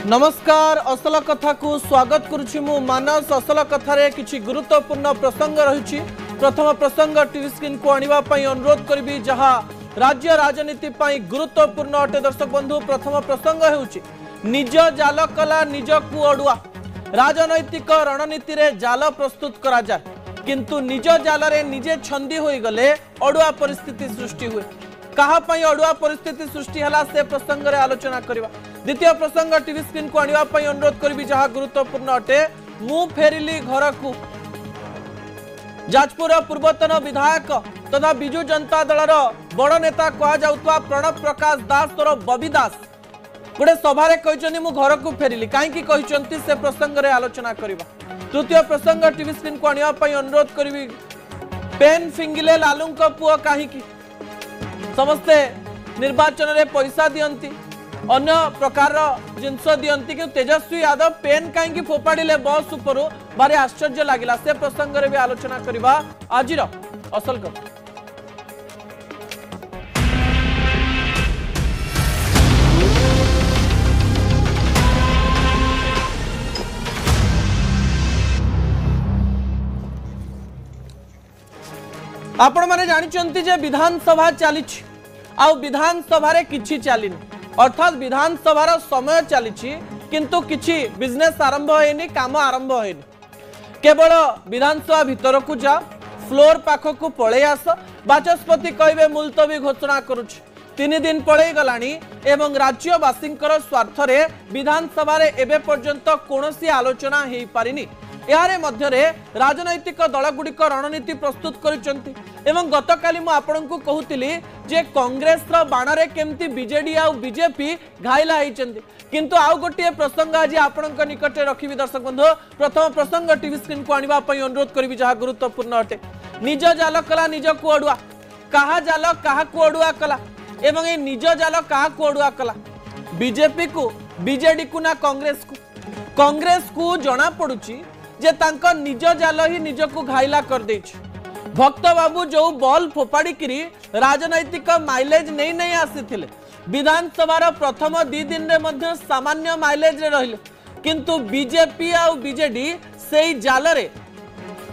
नमस्कार असल कथा को स्वागत करुछि मु मानस असल कथारे किछि गुरुत्वपूर्ण प्रसंग रही। प्रथम प्रसंग टीवी स्क्रीन को आनिबा पई अनुरोध करबी जहा राज्य राजनीति पई गुरुत्वपूर्ण अटे। दर्शक बंधु प्रथम प्रसंग हेउछि निज जाल कला निज को अडुआ। राजनैतिक रणनीति रे जाल प्रस्तुत करा जाय किंतु निज जाल रे निजे छंदी होई गले अडुआ परिस्थिति सृष्टि हुए। कहा पई अडुआ परिस्थिति सृष्टि हला से प्रसंग रे आलोचना करबा। द्वितीय प्रसंग टीवी स्क्रीन को आनिबा पई अनुरोध करबी जहा गुरुत्वपूर्ण अटे मु फेरिली घर को। जाजपुर पूर्वतन विधायक तथा बिजु जनता दलर बड़ नेता कह जाउतवा प्रणव प्रकाश दास और बबी दास गोटे सभारे कहते मु घर को फेरिली कहीं कहते से प्रसंग रे आलोचना करबा। तृतीय प्रसंग टीवी स्क्रीन को आनिबा पई अनुरोध करबी पेन फिंगिले लालू पुओ कहीं समस्ते निर्वाचन रे पैसा दियंती अन्य प्रकार जिनस दियंती कि तेजस्वी यादव पेन कहीं फोपाड़े बस उपरू भारी आश्चर्य लगिला से प्रसंग रे भी आलोचना करबा। आज असल कथा आपण माने जानिचंती जे विधानसभा चली आ विधानसभा रे किछि चलिनी अर्थात विधानसभार समय चली किंतु किछि बिजनेस आरंभ होनी काम आरंभ होनी। केवल विधानसभा भीतर को जा फ्लोर पाख को पड़े आस बाचस्पति कहबे मुलतवी घोषणा करुछि 3 दिन पड़े गलानी एवं राज्यवासी स्वार्थ रे विधानसभा रे एबे पर्यंत कोनोसी आलोचना हेई पारिनी। यारे मध्यरे राजनैतिक दलगुड़िक रणनीति प्रस्तुत करिसंती एवं गतकाली मु आपनकु कहूतिली जे कांग्रेस रो बाणरे केमती बीजेडी आ बीजेपी घाइला होइचंती किंतु आउ गोटे प्रसंग आज आपनक निकटे रखिबी। दर्शक बंधु प्रथम प्रसंग टीवी स्क्रीन को आनिबा पई अनुरोध करबी जहा गुरुत्वपूर्ण अटे निज जाल कला निज को अडुआ। कहा जाल कहा को अडुआ कला एवं ए निज जाल कहा को अडुआ कला बीजेपी को बीजेडी को ना कांग्रेस को जना पड़ुची जे तांको निज जाल ही निज को घाइला कर देछि। भक्त बाबू जो बॉल फोपाड़ी किरी राजनैतिक माइलेज नहीं नहीं आसीथिले विधानसभा प्रथम 2 दिन रे मध्य सामान्य माइलेज रे रहिले किंतु बीजेपी आ बीजेडी सेई जाल रे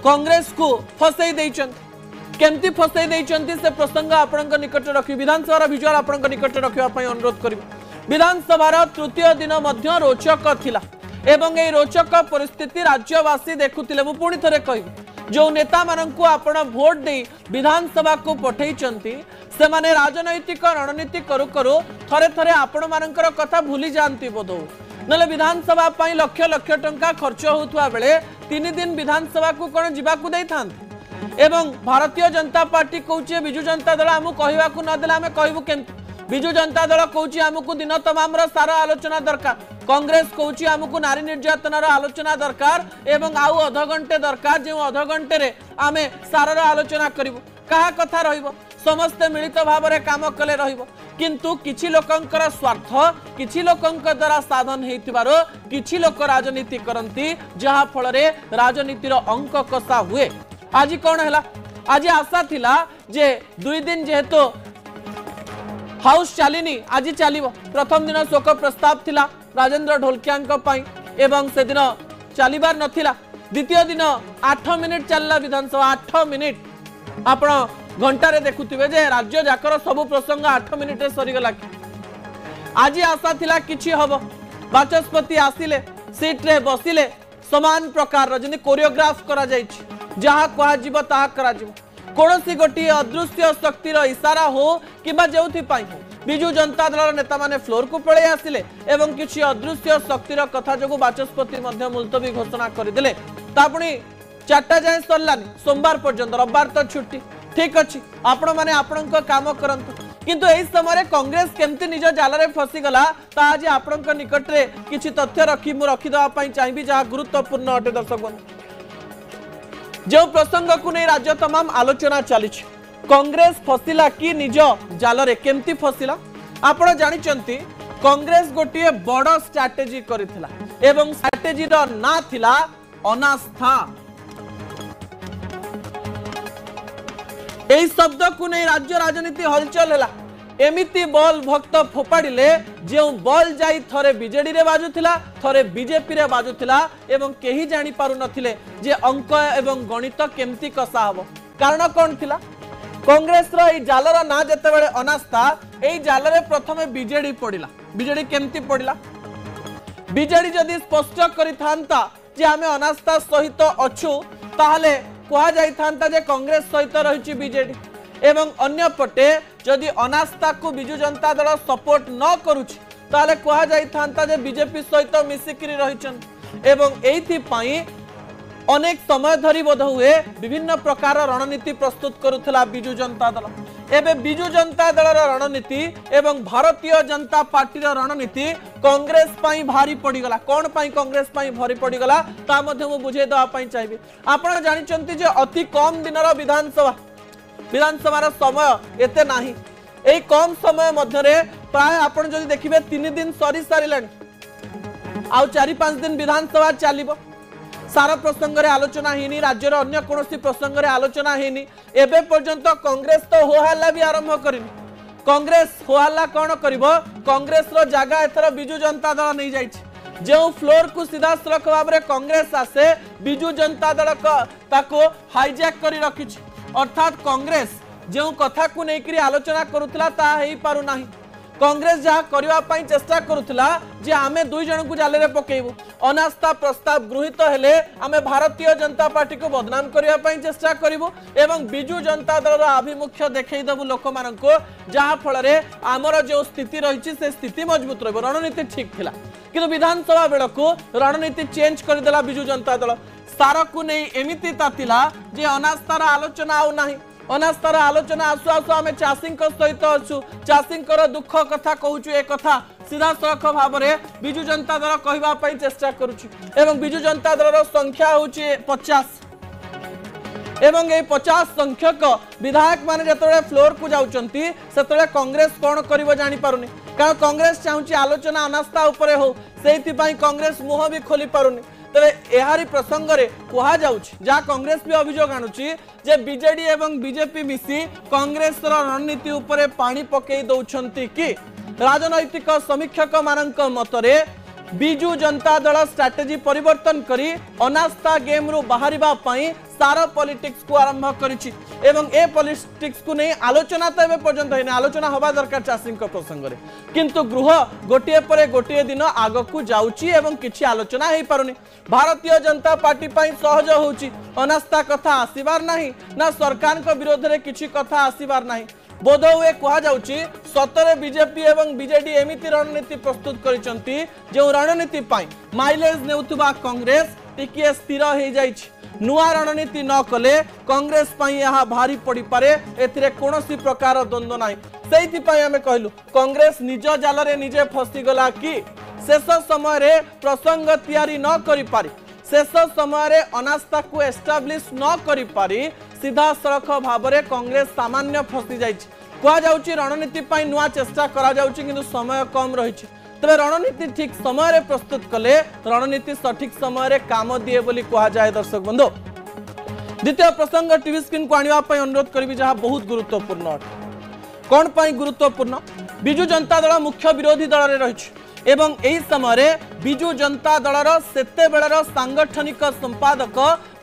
कांग्रेस को फसई दैछंती। केमती फसई दैछंती से प्रसंग आपनक निकट रखि विधानसभा विजुअल आपनक निकट रखिबा पई अनुरोध करिबी। विधानसभा तृतीय दिन मध्य रोचक थिला एवं ए रोचक परिस्थिति राज्यवासी देखुतिले। मु पुणी थरे कहबी जो नेता माननकु आपण भोट दे विधानसभा को पठेइचंती से माने राजनैतिक रणनीति करू करू थरे थरे आपण मानकर कथा भूली जानती बोधो नले विधानसभा पई लक्ष लक्ष टंका खर्च होतुवा बेले 3 दिन विधानसभा को कोन जिबा को दैथांत एवं भारतीय जनता पार्टी कहूचे बिजु जनता दल आमु कहबा को न देला हमें कहबु केम बिजु जनता दल कहूची आमको दिन तमाम सारा आलोचना दरकार कांग्रेस कहूची आमको नारी निर्यातनार आलोचना दरकार एवं आउ अध घंटे दरकार जो अध घंटे रे आमे सारार आलोचना करिवो कहा कथा रहिबो समस्त मिलित भाव रे काम कले रहिबो किंतु किछि लोकंकर स्वार्थ किछि लोकंक द्वारा साधन हेतिबारो किछि लोक राजनीति करंती जहा फल रे राजनीतिर अंक कसा हुए। आज कोन हला आज आशा थिला जे 2 दिन जेहेतु हाउस चलिनी आज चलिबो प्रथम दिन शोक प्रस्ताव थिला राजेंद्र ढोलकिया एवं से दिन चलिबार नथिला द्वितीय दिन 8 मिनिट चलला विधानसभा 8 मिनिट आपण घंटारे देखुथिबे जे राज्य जाकर सब प्रसंग 8 मिनिट रे सरीगला। आज आशा थिला किछि हबो बाचस्पति आसिले सीट रे बसिले समान प्रकार जनि कोरियोग्राफ करा जाइछि जहा कहा जीव ताहा करा जीव कौनसी गोटे अदृश्य शक्तिर इशारा हो किबा जेउथि पाई हो बिजु जनता दल नेता माने फ्लोर को पळे आसिले एवं किछि अदृश्य शक्तिर कथा जोगु बाचस्पति मध्य मुलतवी घोषणा करदेले तापुनी 4टा जाय सरलानी सोमवार पर्यंत रविवार तो छुट्टी ठीक अछि आपण माने आपणक काम करंतु किंतु एई समय कांग्रेस केमती निज जाल रे फसी गला ता आज आपणक निकट रे किछि तथ्य रखि मु रखि दवा पई चाहिबी जहा गुरुत्वपूर्ण अटे। दर्शक बंधु जो प्रसंग को नहीं राज्य तमाम आलोचना चली कांग्रेस फसिला कि निज जाल रे केमती फसिला आपण जानिचंती कांग्रेस गोटे बड़ स्ट्रैटेजी करिथिला एवं स्ट्रैटेजी रो ना थिला अनास्था। एही शब्द को नहीं राज्य राजनीति हलचल हैला एमिति बॉल भक्त फोपाड़िले जो बॉल जाई थरे बीजेडी रे बाजुथिला थरे बीजेपी रे बाजुथिला एवं केही जानि पारु नथिले जे अंक एवं गणित केमती कसा हबो कारण कोन थिला कांग्रेस रो ए जालर ना जते बेले अनास्था ए जालरे प्रथमे बीजेडी पड़िला बीजेडी केमती पड़िला बीजेडी जदि स्पष्ट करि थांता जे आमे अनास्था सहित अछु ताहले कहा जाई थांता जे कांग्रेस सहित रहिछि बीजेडी एवं अन्य पटे जदि अनास्था को बिजु जनता दल सपोर्ट न करूछि ताहले कहा जाई थांता जे बीजेपी सहित मिसिकरी रहिछन एवं एथि पई अनेक समय धरी बोध हुए विभिन्न प्रकार रणनीति प्रस्तुत करुथला बिजु जनता दल एबे बिजु जनता दल रणनीति एवं भारतीय जनता पार्टी रणनीति कांग्रेस पाई भारी पड़ीगला कौन पाई कांग्रेस पाई भारी पड़ीगला ता मध्य मु बुझे दवा पाई चाहिए आपण जानिचंती जे अति कम दिनर विधानसभा समय एते नाही एई कम समय मध्य रे प्राय आपण जदि देखिबे 3 दिन सरी सारिलानी आउ 4-5 दिन विधानसभा चलिबो सारा प्रसंग रे आलोचना हेनी राज्यर अन्य कोनोसी प्रसंग रे आलोचना हेनी एबे पर्यंत कांग्रेस तो होहल्ला भी आरंभ करिनी कांग्रेस होहल्ला कोन करिवो कांग्रेस रो जागा एथर बिजु जनता दल नै जाइछि जो फ्लोर को सीधा सड़क भाव रे कांग्रेस आसे बिजु जनता दल ताको हाईजैक करी रखिछि अर्थात कांग्रेस जो कथा को नेकरी आलोचना करुथला ता हेई पारु नाही कांग्रेस जहा करबा पई चेष्टा करुथला जे आमे दुई जन को जाले रे पकेइबो अनास्था प्रस्ताव गृहीत हेले आमे भारतीय जनता पार्टी को बदनाम करबा पई चेष्टा करिवो एवं बिजु जनता दल रो आभिमुख्य देखै दबु लोक मानन को जहा फल रे हमर जो स्थिति रहिछि से स्थिति मजबूत रहबो रणनीति ठीक थिला किंतु विधानसभा बेल को रणनीति चेंज कर देला बिजु जनता दल सारा को नै एमिति तातिला जे अनास्थार आलोचना आउ नाही अनास्थार आलोचना आसु आसु आमे चाषी सहित अच्छु चाषी दुख कथा कहूँ ए कथा सीधा सड़क भाव में बिजु जनता दल कहवाई चेष्टा करुच्ची एवं बिजु जनता दल संख्या हूँ 50 एवं ये 50 संख्यक विधायक माने जतबे फ्लोर को जाउचंती सेतबे कांग्रेस कोन करिवो जानि पारुनी कारण कांग्रेस चाहूची आलोचना अनास्था उपरे हो सेति पई कांग्रेस मुह भी खोली पारुनी तबे एहारी प्रसंग रे कहा जाउची जा कांग्रेस भी अभियोग आनुची जे बीजेडी एवं बीजेपी मिसी कांग्रेस रणनीति उपरे पानी पकई दउछंती कि राजनैतिक समीक्षक मानक मतरे बिजु जनता दल स्ट्रैटेजी परिवर्तन करी अनास्था गेम रु बाहरिबा पई सारा पॉलिटिक्स को आरंभ करिछि एवं ए पॉलिटिक्स को नहीं आलोचना तो एबे पर्यंत होइने आलोचना होबा दरकार चाषी प्रसंग रे किंतु गृह गोटिए परे गोटिए दिन आग को जाउछि एवं किछि आलोचना हेइ पारुनी भारतीय जनता पार्टी पई सहज होउछि अनास्था कथा आसीबार नाही ना सरकार को विरोध रे किछि कथा आसीबार नाही बोध हुए कहा जाउछि सतरे बीजेपी एवं बीजेडी एमिति रणनीति प्रस्तुत करिसंती जो रणनीति पई माइलेज नेउथबा कांग्रेस टिकिए स्थिर हे जाइछि नुआ रणनीति न कले कांग्रेस पई यहाँ भारी पड़ी पारे एथिरे कोनोसी प्रकार द्वंद्व नाही सेइथि पई हमें कहलु कांग्रेस निज जाल रे निजे फसी गला कि शेष समय रे प्रसंग तैयारी न करि पारि शेष समय रे अनास्था को एस्टाब्लिश न करि पारि सीधा सड़क भाव में कांग्रेस सामान्य फसी जाइछि कहा जाउछि रणनीति पई नुआ चेष्टा करा जाउछि किंतु समय कम रहिछि तबे रणनीति ठीक समय रे प्रस्तुत कले रणनीति सठिक समय रे काम दिए बोली कहा जाए दर्शक बंधु द्वितीय प्रसंग टीवी स्क्रीन को आनिबा पई अनुरोध करबी जहा बहुत गुरुत्वपूर्ण कोन पई गुरुत्वपूर्ण बिजु जनता दल मुख्य विरोधी दल रे रहिछि एवं एही समय रे बिजु जनता दलर सेते बेलर सांगठनिक संपादक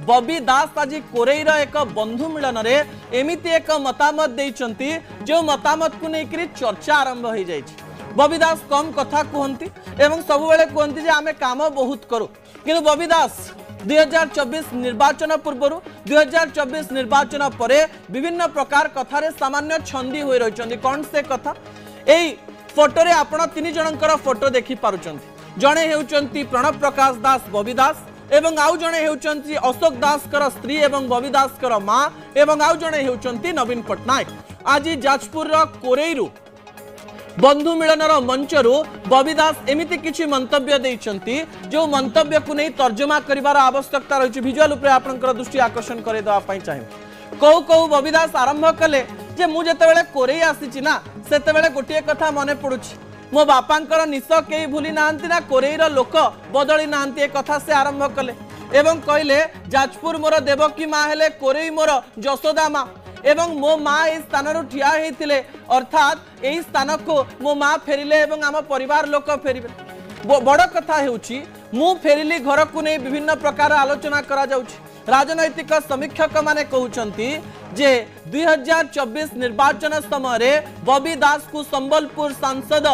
बबी दास आज कोरेईर एक बंधु मिलन रे एमिति एक मतामत देइचंती जो मतामत को नेकरी चर्चा आरंभ हो जाइछि बबी दास कम कथा कहती एवं सब बेले कहती जे आमे काम बहुत करू किंतु बबी दास 2024 निर्वाचन पूर्व 2024 निर्वाचन परे विभिन्न प्रकार कथारे सामान्य छंदी होई रहिचंती कौन से कथा एई फोटो रे आपण तीन जनकर फोटो देखि पारुचंती जणे हेउचंती प्रणव प्रकाश दास बबी दास एवं आउ जणे हेउचंती अशोक दास कर स्त्री एवं बबी दास कर मां एवं आउ जणे हेउचंती नवीन पटनायक आज जाजपुर रो कोरेईरु बंधु मिलनर मंचरू बबी दास एमिति किछि मंतव्य देइचंती जो मंतव्य को नहीं तर्जमा करिवार आवश्यकता रहिछि विजुअल उपरे आपनकर दृष्टि आकर्षण करे दवा पई चाहिए कौ कौ बबी दास आरंभ कले जे मु जते बेले कोरेई आसीछि ना सेते बेले गोटिए कथा मने पडुछि मो बापांकर निश केही भूली नांती ना कोरेईर लोक बदली नांती ए कथा से आरंभ कले एवं कहले जाजपुर मोर देवकी माँ हेले कोरेई मोर जशोदा माँ एवं मो माँ ए स्थान ठिया होते अर्थात यही स्थान को मो माँ फेरिले एवं आम परिवार लोक फेरिबे। बड़ कथा हेउची मु फेरिली घर को नहीं विभिन्न प्रकार आलोचना करा जाउची। राजनैतिक समीक्षक माने कहउचंती जे 2024 निर्वाचन समय बॉबी दास को संबलपुर सांसद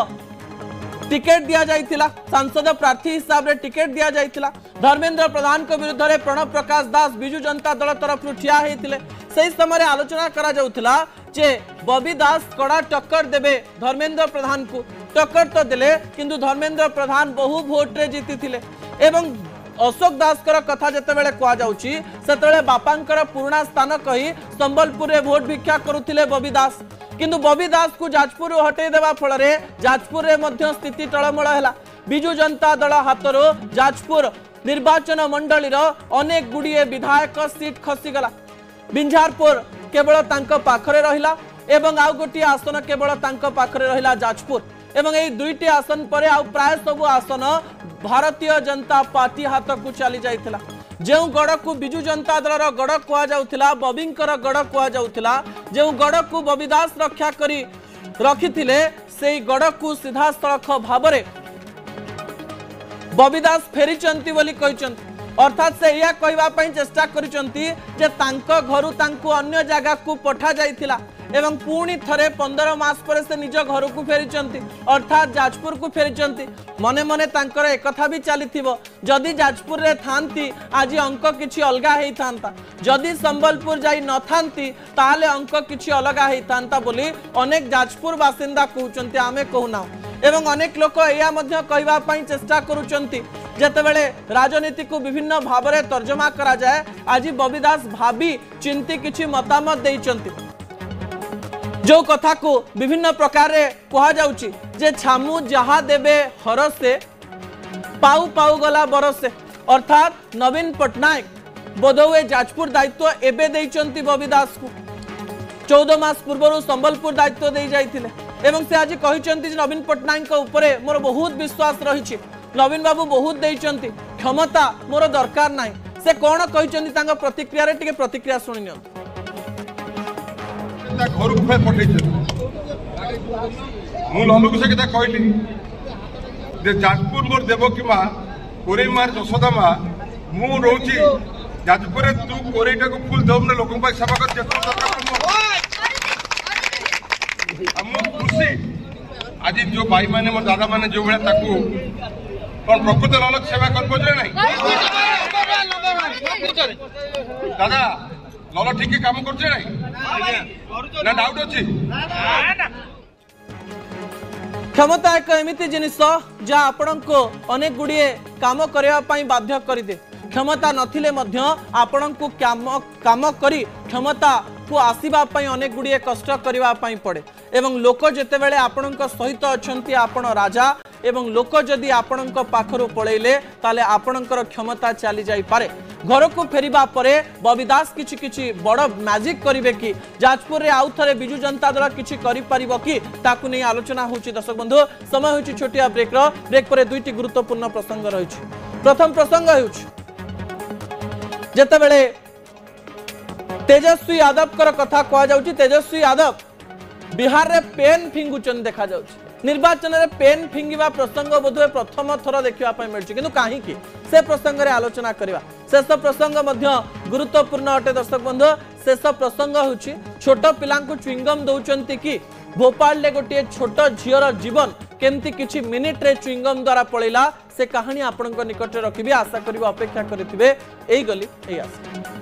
टिकेट दिया जाइथिला, सांसद प्रार्थी हिसाब रे टिकेट दिया जाइथिला। धर्मेंद्र प्रधान को विरुद्ध रे प्रणव प्रकाश दास बिजू जनता दल तरफ ठिया हेतिले। सही समय आलोचना करा जाउथिला जे बॉबी दास कड़ा टक्कर देबे धर्मेंद्र प्रधान को। टक्कर तो देले किंतु धर्मेंद्र प्रधान बहु भोट रे जीति थिले एवं अशोक दास कथा जिते बड़े कहुची से बापांकर पुराणा स्थान कही संबलपुर रे भोट भिक्षा करुथिले बॉबी दास। किंतु बॉबी दास को जाजपुर हटई देवा फल जाजपुर रे मध्य स्थिति टळमळ हैला। बिजू जनता दल हाथरो जाजपुर निर्वाचन मंडली अनेक गुड़िए विधायक सीट खसीगला। बिंझारपुर केवल तांको पाखरे रहिला एवं आउ गोटी आसन केवल तांको पाखरे रहिला जाजपुर एवं यही दुईटी आसन पर आउ प्राय सब आसन भारतीय जनता पार्टी हाथ को चली जाइथिला। जो गड़ को बिजू जनता दल गड़ कहुला बॉबींकर गड़ कहुला जो गड़ को बॉबी दास रक्षा करी रखिथिले से गड़ को सीधा सड़क भाव बॉबी दास फेरिचंती बोली कहिचंती। अर्थात से यह कहवाई चेष्टा करिचंती जे तांको घरु तांको अन्य जगह को पठा जाइथिला एवं पुणी थरे 15 मास पर से निज घर को फेरिचंती अर्थात जाजपुर को फेरिचंती। मने मने तांकर एक कथा भी चलीथिबो जदि जाजपुर रे थांती आज अंक किछि अलगा हेई थांता, जदि संबलपुर जाई न थांती ताले अंक किछि अलगा हेई थांता बोली अनेक जाजपुर बासिंदा कहउचंती, आमे कहूना। एवं अनेक लोक एया मध्य कहवा पई चेष्टा करूचंती जेतेबेले राजनीति को विभिन्न भाव में तर्जमा करा जाए आज बॉबी दास भाभी चिंती किछि मतामत देइचंती। जो कथा को विभिन्न प्रकार कहा जाउची जे छामु जहा देबे हरसे पाऊ पाऊ गला बरसे अर्थात नवीन पटनायक बोधवे जाजपुर दायित्व एबे देइचंती बॉबी दास को। 14 मास पूर्व संबलपुर दायित्व दे जाइथिले एवं से आज कहिचंती नवीन पटनायक उपरे मोर बहुत विश्वास रहिछि, नवीन बाबू बहुत देइचंती, क्षमता मोर दरकार नाही। से कोन कहिचंती तांग प्रतिक्रिया रे टिके प्रतिक्रिया सुनि नियो। घर को फेर पठे मु ललू को से कथा कहली जे जाजपुर मोर देवकी माँ कोरे मार यशोदा माँ मु रोची जाजपुर तू कोरेटा को फुल दम लोक सेवा कर खुशी आज जो भाई माने मोर दादा माने जो भाया प्रकृत ललक सेवा कर दादा लल ठीक काम कर ना डाउट अच्छी। क्षमता एक एमिति जिनिस जहाँ आपण को अनेक गुड़िए काम करने बाध्य करदे। क्षमता नथिले मध्य आपण को काम करी क्षमता को आसीबा पई अनेक गुड़िए कष्ट करबा पई पड़े एवं लोक जेतेबेले आपणक सहित अछंती आपण राजा एवं लोक जदि आपणक पाखरु पळैले ताले आपणकर क्षमता चली जाई पारे। घर को फेरिबा परे बॉबी दास किछि किछि बड़ मैजिक करिवे कि जाजपुर रे आउ थरे बिजू जनता दल किछि करि परिबो कि ताकु नै आलोचना होछि। दर्शक बंधु समय होछि छोटिया ब्रेक पर दुईटी गुरुत्वपूर्ण प्रसंग रहिछि। प्रथम प्रसंग होछि जेतेबेले तेजस्वी यादव कर कथा कह जाउछि। तेजस्वी यादव बिहार रे पेन फिंगुचन देखा जाउछि। निर्वाचन रे पेन फिंगिबा प्रसंग बोधवे प्रथम थर देखा मिलूँ किंतु कहीं से प्रसंग रे आलोचना करवा। शेष प्रसंग मध्य गुरुत्वपूर्ण अटे। दर्शक बंधु शेष प्रसंग होछि छोट पिला च्विंगम दौरान कि भोपाल ले गोटे छोट झीर जीवन केमती किछि मिनिट रे च्विंगम द्वारा पळैला से कहानी आपनक निकट रखिबे। आशा करिबे अपेक्षा करिथिबे एई गली एई आशा।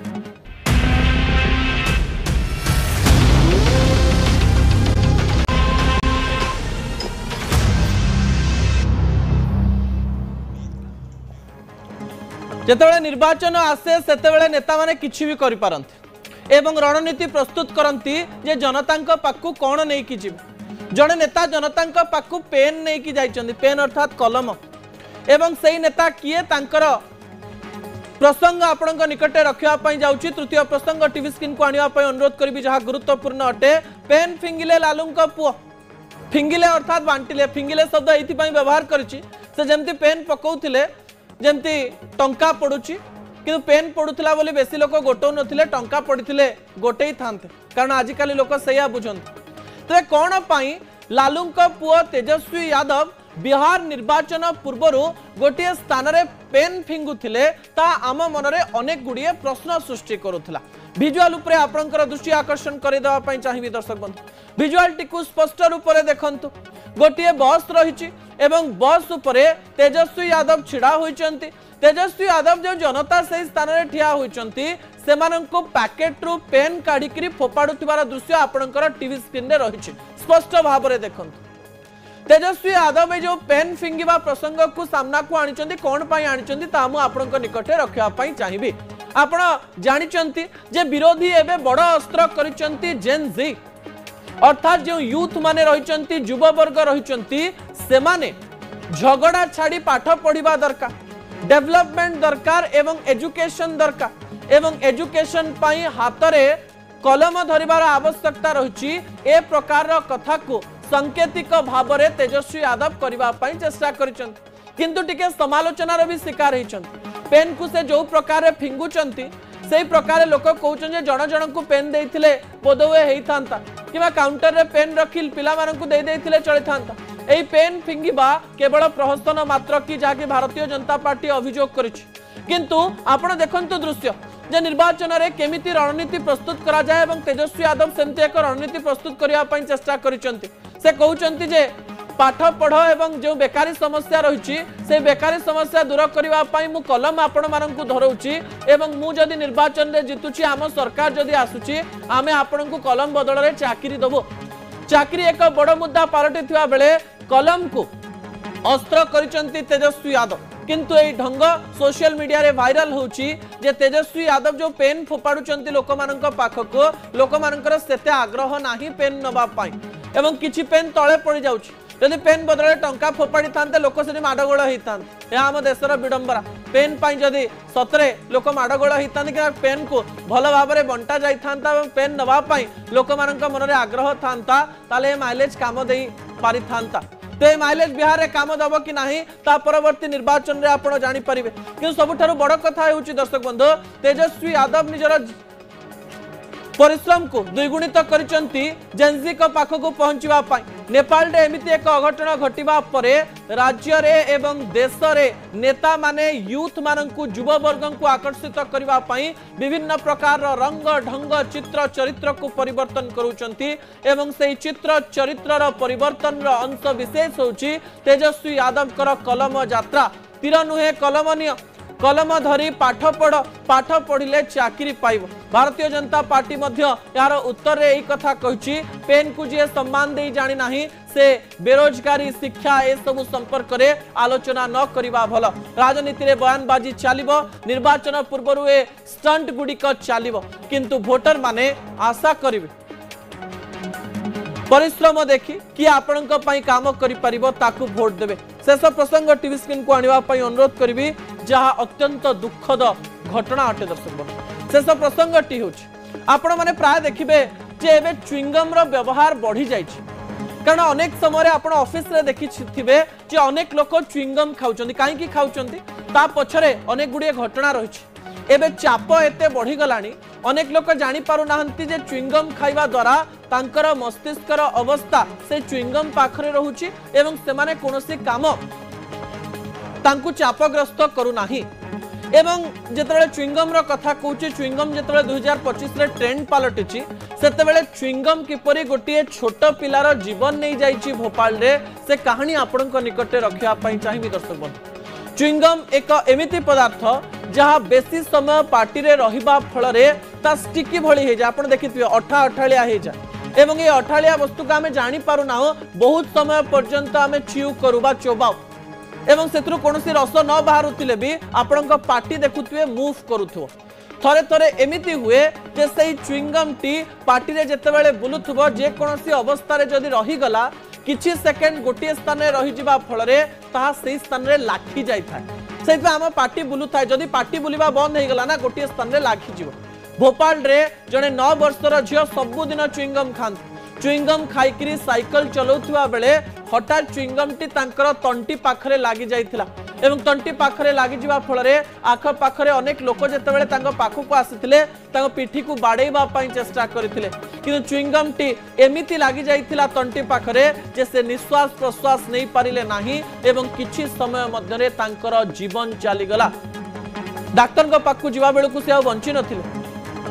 जेतेबेले निर्वाचन आसे सेतेबेले नेता माने किछि भी करि पारंती एवं रणनीति प्रस्तुत करंती जे जनतांक पाखु कोन नै कि जिवे। जने नेता जनतांक पाखु पेन नै कि जाइचंदी, पेन अर्थात कलम एवं सेही नेता किए तांकर प्रसंग आपनक निकटे रखिया पई जाउची। तृतीय प्रसंग टीवी स्क्रीन को आनिया पई अनुरोध करबी जहा गुरुत्वपूर्ण अटे। पेन फिंगिले लालुंक पुओ फिंगिले अर्थात बांटिले। फिंगिले शब्द एथि पई व्यवहार करछि से जेमति पेन पकौथिले जेमती टंका पड़ुची किंतु पेन पड़ुला बोली बेसी लोक गोटौ नथिले टंका पड़िथिले गोटेई थांते कारण आजिकल लोक सैया बुझंते तेरे कौन पाई लालूंक पुओ तेजस्वी यादव बिहार निर्वाचन पूर्वरु गोटे स्थान रे पेन फिंगुथिले ता आम मनरे अनेक गुड़िए प्रश्न सृष्टि करुथिला विजुअल उपरे आपनकर दृष्टि आकर्षण करि देबा पई चाहिबी दर्शक बंधु विजुअल टिकु स्पष्ट रूप से देखंतु गोटे बस रही एवं बस उपरे तेजस्वी यादव छिड़ा होइचंती तेजस्वी यादव जो जनता से स्थान रे ठिया होइचंती सेमानंको पैकेट रु पेन काढिकरी फोपाडुथिबार दृश्य आपनकर टीवी स्क्रीन रे रही स्पष्ट भाव में देखंतु तेजस्वी यादव जो पेन फिंगिबा प्रसंग को सामना को आनिचंती कोन पई आनिचंती ता मु आपनक निकटे रखिया पई चाहिबी आपण जानिचंती जे विरोधी एबे बड़ अस्त्र करिचंती जेन जी अर्थात जो यूथ माने रहिचंती युव वर्ग रहिचंती सेमाने झगड़ा छाड़ी पाठ पढ़िबा दरकार डेवलपमेंट दरकार एवं एजुकेशन दरकार एवं एजुकेशन पाई हातरे कलम धरिबार आवश्यकता रहिछि ए प्रकार कथा को सांकेतिक भाव में तेजस्वी यादव करने चेष्टा करिसंती किंतु टिके समालोचनार भी शिकार होइछंती पेन को से जो प्रकार फिंगुचंती से प्रकार लोक कहउछन जण जण को पेन देइथिले बोधवे हेइथांता किबा काउंटर रे पेन रखिल पिला मानन को दे देइथिले चलिथांता एई पेन फिंगिबा केवल प्रहसन मात्र कि जाके भारतीय जनता पार्टी अभियोग करिछि किंतु आपण देखंतु दृश्य जे निर्वाचन रे केमिति रणनीति प्रस्तुत करा जाय एवं तेजस्वी यादव सेमति एक रणनीति प्रस्तुत करिया पई चेष्टा करिसंती से कहउचंती जे पाठ पढ़ एवं जो बेकारी समस्या रही से बेकारी समस्या दूर करने मु कलम आपण मानक धरौची एवं मु जदि निर्वाचन रे जितुची आम सरकार जदि आसुची आमे आपण को कलम बदल रे चाकरी देबो चाकरी एक बड़ मुद्दा पालटी थिबा बेले कलम को अस्त्र करिसंती तेजस्वी यादव किंतु ए ढंग सोशल मीडिया रे वायरल होची जे तेजस्वी यादव जो पेन फोपाडुचंती लोक मानक पाखको लोक मानकर सेते आग्रह नाही पेन नबा पाई एवं किछि पेन तळे पड़ी जाउची जदि पेन बदले टंका फोपाड़ी थांते लोक से माडगोल होता यह आम देशर विडंबरा पेन पाई जदि सतरे लोक माडगोल होता कि पेन को भल भाव में बंटा जाता पेन नवापाई लोक मान मन में आग्रह था ताले माइलेज काम दे पारि था तो ये माइलेज बिहार में काम दब कि नहीं ता परवर्ती निर्वाचन में आप जापर कि सबुठ बड़ कथा हो दर्शक बंधु तेजस्वी यादव निजर परिश्रम को द्विगुणित करिसंती जेनजी को पाखको पहुंचवा पाई नेपाल रे एमिति एक अघटन घटिबा परे राज्य रे एवं देश रे नेता माने यूथ माननकु युव वर्ग को आकर्षित करबा पाई विभिन्न प्रकार रंग ढंग चित्र चरित्र को परिवर्तन करूचंती एवं से चित्र चरित्र रो परिवर्तन रो अंश विशेष होची तेजस्वी यादव कर कलम यात्रा तीर नुहे कलमनिय कलम धरी पाठ पढ़िले चाकरी पाइब भारतीय जनता पार्टी मध्य यार उत्तर रे कथा कहिछि पेन को जे सम्मान दे जानि नाही से बेरोजगारी शिक्षा ए सब संपर्क रे आलोचना न करिबा भल राजनीति रे बयानबाजी चलिबो निर्वाचन पूर्व ए स्टंट गुडिक चलिबो किंतु वोटर माने आशा करिवे परिश्रम देखी कि आपण काम कर भोट देवे शेष प्रसंग टीवी स्क्रीन को आने अनुरोध करी जहाँ अत्यंत दुखद घटना अटे दर्शक शेष प्रसंग टी हूँ आपण मैंने प्राय देखिए जे च्युइंगम रो व्यवहार बढ़ी जाइए कारण अनेक समय आप ऑफिस रे देखि थिबे जे अनेक लोक च्युइंगम खाउचंदी काहेकि खाउचंदी ता पछरे अनेक गुड़िए घटना रही एबे चाप एते बढ़ी गलानी अनेक लोक जानी पारु नाहंती जे च्युइंगम खाइबा द्वारा तांकर मस्तिष्कर अवस्था से च्युइंगम पाखरे रहुची एवं सेमाने कोनोसी काम तांकु चापग्रस्त करू नाही एवं जेतबेले च्युइंगम रो कथा कहूची च्युइंगम जेतबेले 2025 रे ट्रेंड पालटिची सेतबेले च्युइंगम किपरि गोटिए छोट पिलार जीवन नै जाईची भोपाल रे से कहानी आपनक निकटे रखिया पई चाहिबी दर्शक बंधु च्युइंगम एक एमिति पदार्थ जहाँ बेसी समय पार्टी रे रहिबा फल रे ता स्टिकी भली हे जा आपण देखिथिबे अठा अठालिया हे जा एवं ये अठालिया वस्तु का आमे जानि पारु ना बहुत समय पर्यंत आमे च्यू करू बा चोबाउ एवं सेतरु कोनोसी रस न बाहरुतिले भी आपणक पार्टी देखुथिबे मूव करूथो थरे थरे एमिति हुए जे सेही च्युइंगम टी पार्टी रे जेतेबेले बुलुथबो जे कोनोसी अवस्था रे जदी रही गला किछि सेकेंड गोटे स्थान रे रही जिबा फल रे ताहा सेही स्थान रे लाखी जाय थाय सेइपा हम पार्टी बुलु थाय जदी पार्टी बुलिबा बंद हे गला ना गोटे स्थान रे लाखी जिवो भोपाल रे जने 9 वर्षर झियो सबुदिन च्युइंगम खान च्युइंगम खाइकरी साइकिल चलाउथुवा बेले हठात च्युइंगम टी तांकर तंटी पाखरे लागि जाइथिला एवं तंटी पाखरे लागि जिबा फଳରେ आख पाखरे अनेक लोक जेतेबेले तांको पाखकु आसिथिले तांको पिठी को बाडेइबा पई चेष्टा करथिले किंतु च्युइंगम टी एमिति लागि जाइथिला तंटी पाखरे जे से निश्वास प्रश्वास नहीं पारिले नाही एवं किछि समय मध्यरे तांकर जीवन चली गला। डाक्टर को पाखकु जिबा बेलकु से बंची नथिले।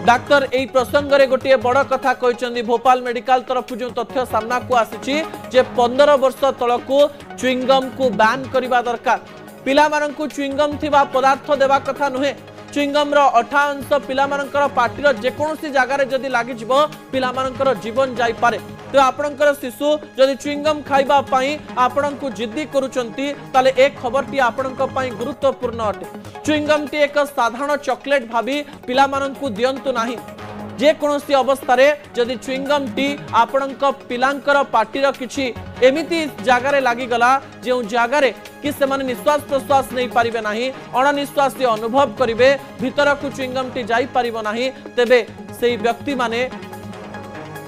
डाक्तर एई प्रसंग रे गोटे बड़ कथा कहचंदी भोपाल मेडिकल तरफ जो तथ्य सामना को आसीची जे 15 वर्ष तळकु च्युइंगम को बैन करबा दरकार। पिला माननकु च्युइंगम थिबा पदार्थ देबा कथा नुहे। च्युइंगम रो 8 अंश पिला माननकर पाटीर जे कोनोसी जागा रे जदी लागि जिवो पिला माननकर जीवन जाई पारे। तो आपणकर शिशु जदि च्युइंगम खाइबा पई आपणकु जिद्दी करूचंती ताले एक खबरटी आपणक पई गुरुत्वपूर्ण अटे। च्युइंगम टी एक साधारण चॉकलेट भाबी पिला माननकु दियंतु नाही। जे कोनोसी अवस्था रे जदि च्युइंगम टी आपणक पिलांकर पाटीर किछि एमिति जागा रे लागि गला जे जागा रे कि से माने निश्वास प्रश्वास नहीं पारिबे नाही अणनिश्वासी अनुभव करिवे भीतर को च्युइंगम टी जाई पारिबो नाही तेबे सेई व्यक्ति माने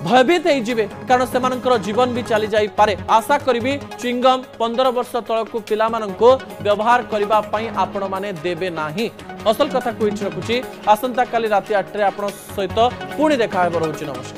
भयभीत हो जिवे कारण से जीवन भी चली जाई पारे। आशा करी च्युइंगम 15 वर्ष तलकू पिला माननको व्यवहार करिबा पई आपण माने देबे नाही। असल कथा को रखुची आसंता काली राति 8 रे आपण सहित पुणी देखा हेबो। नमस्कार।